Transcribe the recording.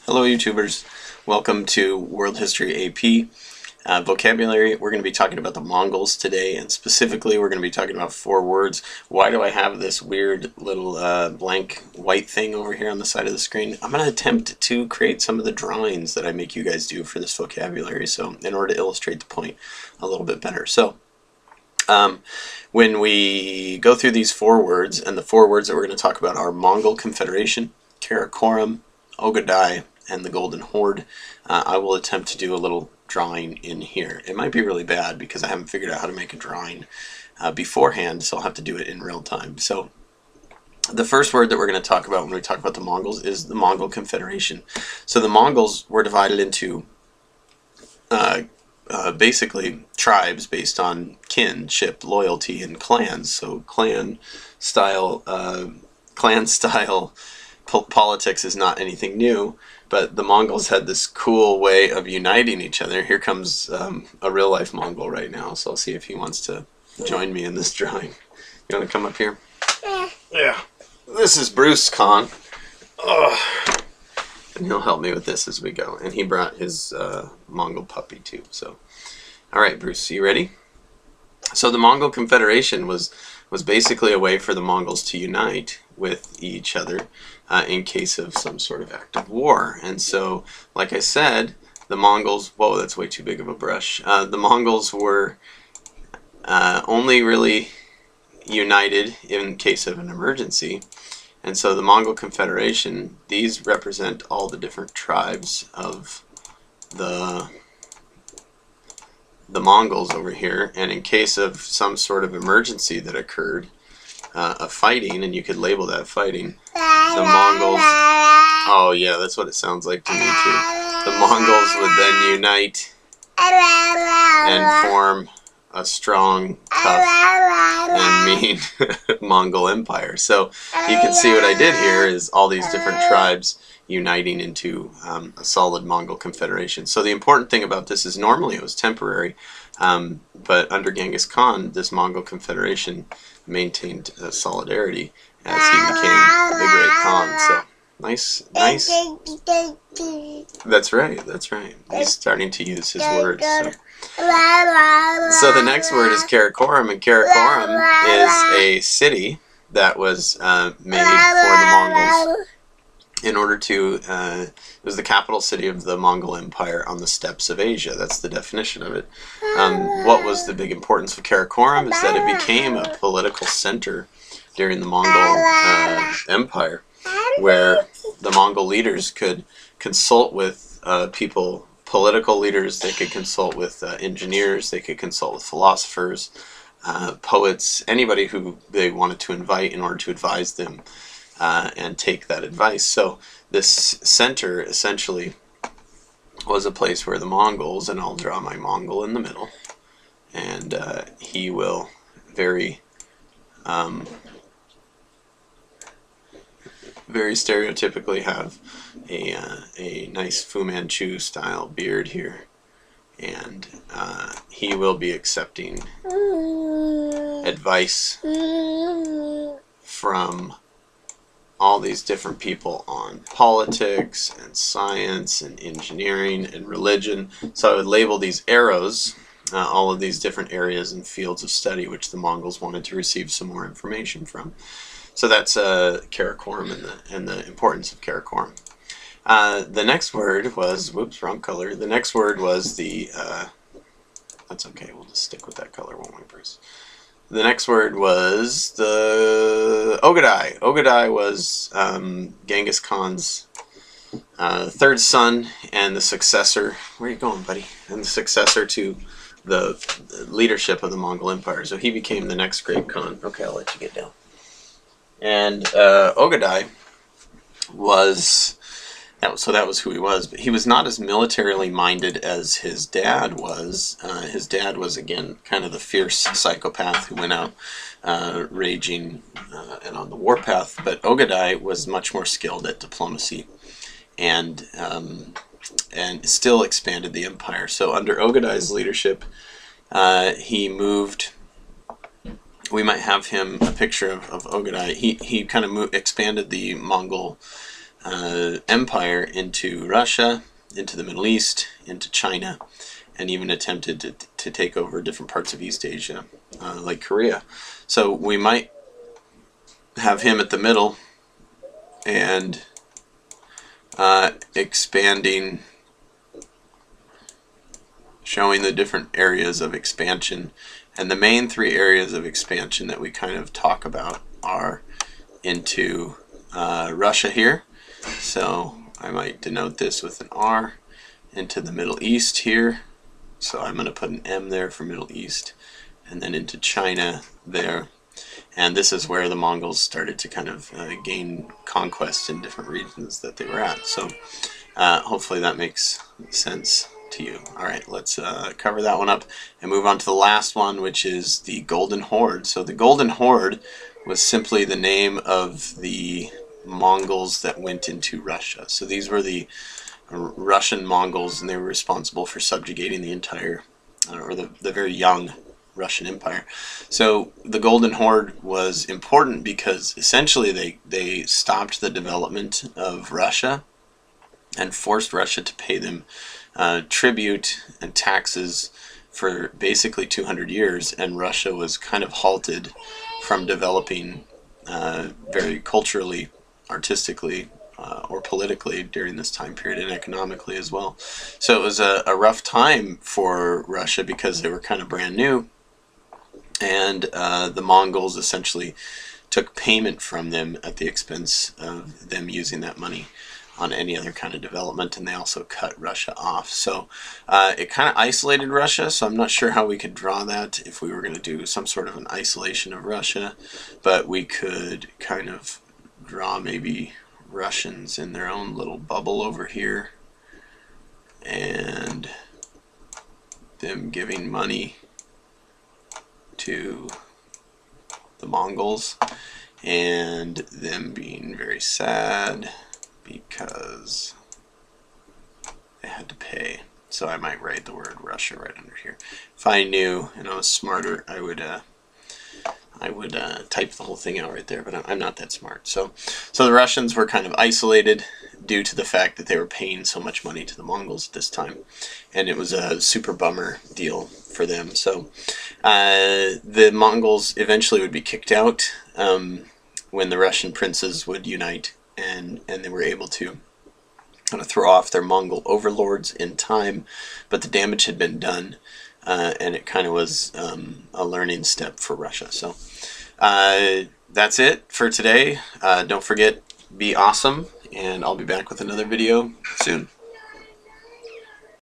Hello YouTubers, welcome to World History AP. Vocabulary, we're going to be talking about the Mongols today, and specifically we're going to be talking about 4 words. Why do I have this weird little blank white thing over here on the side of the screen? I'm going to attempt to create some of the drawings that I make you guys do for this vocabulary, so in order to illustrate the point a little bit better. So when we go through these 4 words, and the 4 words that we're going to talk about are Mongol Confederation, Karakoram, Ogedai, and the Golden Horde, I will attempt to do a little drawing in here. It might be really bad because I haven't figured out how to make a drawing beforehand, so I'll have to do it in real time. So the first word that we're going to talk about when we talk about the Mongols is the Mongol Confederation. So the Mongols were divided into basically tribes based on kinship, loyalty, and clans. So clan style politics is not anything new, but the Mongols had this cool way of uniting each other. Here comes a real-life Mongol right now, so I'll see if he wants to join me in this drawing. You want to come up here? Yeah. This is Bruce Khan. And he'll help me with this as we go. And he brought his Mongol puppy too. So, all right, Bruce, you ready? So the Mongol Confederation was basically a way for the Mongols to unite with each other in case of some sort of act of war. And so, like I said, the Mongols, whoa, that's way too big of a brush. The Mongols were only really united in case of an emergency. And so the Mongol Confederation, these represent all the different tribes of the Mongols over here, and in case of some sort of emergency that occurred, a fighting, and you could label that fighting, the Mongols, oh yeah, that's what it sounds like to me too. The Mongols would then unite and form a strong, tough, and mean Mongol empire. So you can see what I did here is all these different tribes uniting into a solid Mongol Confederation. So the important thing about this is normally it was temporary, but under Genghis Khan, this Mongol Confederation maintained solidarity as he became the Great Khan. So nice. That's right. He's starting to use his words. So the next word is Karakorum, and Karakorum is a city that was made for the Mongols in order to, it was the capital city of the Mongol Empire on the steppes of Asia. That's the definition of it. What was the big importance of Karakorum is that it became a political center during the Mongol Empire, where the Mongol leaders could consult with political leaders, they could consult with engineers, they could consult with philosophers, poets, anybody who they wanted to invite in order to advise them and take that advice. So this center essentially was a place where the Mongols, and I'll draw my Mongol in the middle, and he will very stereotypically have a nice Fu Manchu style beard here, and he will be accepting advice from all these different people on politics and science and engineering and religion. So I would label these arrows all of these different areas and fields of study which the Mongols wanted to receive some more information from. So that's Karakorum and the importance of Karakorum. The next word was, whoops, wrong color. The next word was the, that's okay, we'll just stick with that color, won't we, Bruce? The next word was the Ogedai. Ogedai was Genghis Khan's third son and the successor, where are you going, buddy? And the successor to the leadership of the Mongol Empire. So he became the next great Khan. Okay, I'll let you get down. And Ogedai was, that was who he was, but he was not as militarily minded as his dad was. His dad was, again, kind of the fierce psychopath who went out raging and on the warpath, but Ogedai was much more skilled at diplomacy and still expanded the empire. So under Ogedai's leadership, he moved. We might have him a picture of Ogedai. He kind of expanded the Mongol empire into Russia, into the Middle East, into China, and even attempted to take over different parts of East Asia, like Korea. So we might have him at the middle and expanding, showing the different areas of expansion. And the main three areas of expansion that we kind of talk about are into Russia here. So I might denote this with an R. Into the Middle East here. So I'm going to put an M there for Middle East. And then into China there. And this is where the Mongols started to kind of gain conquest in different regions that they were at. So hopefully that makes sense to you. Alright, let's cover that one up and move on to the last one, which is the Golden Horde. So the Golden Horde was simply the name of the Mongols that went into Russia. So these were the Russian Mongols, and they were responsible for subjugating the entire, or the very young Russian Empire. So the Golden Horde was important because essentially they stopped the development of Russia and forced Russia to pay them tribute and taxes for basically 200 years, and Russia was kind of halted from developing very culturally, artistically, or politically during this time period, and economically as well. So it was a rough time for Russia because they were kind of brand new, and the Mongols essentially took payment from them at the expense of them using that money on any other kind of development, and they also cut Russia off. So it kind of isolated Russia, so I'm not sure how we could draw that if we were going to do some sort of an isolation of Russia, but we could kind of draw maybe Russians in their own little bubble over here, and them giving money to the Mongols, and them being very sad because they had to pay. So I might write the word Russia right under here. If I knew and I was smarter, I would type the whole thing out right there, but I'm not that smart. So the Russians were kind of isolated due to the fact that they were paying so much money to the Mongols at this time, and it was a super bummer deal for them. So the Mongols eventually would be kicked out when the Russian princes would unite, and they were able to kind of throw off their Mongol overlords in time, but the damage had been done, and it kind of was a learning step for Russia. So that's it for today. Don't forget, be awesome, and I'll be back with another video soon.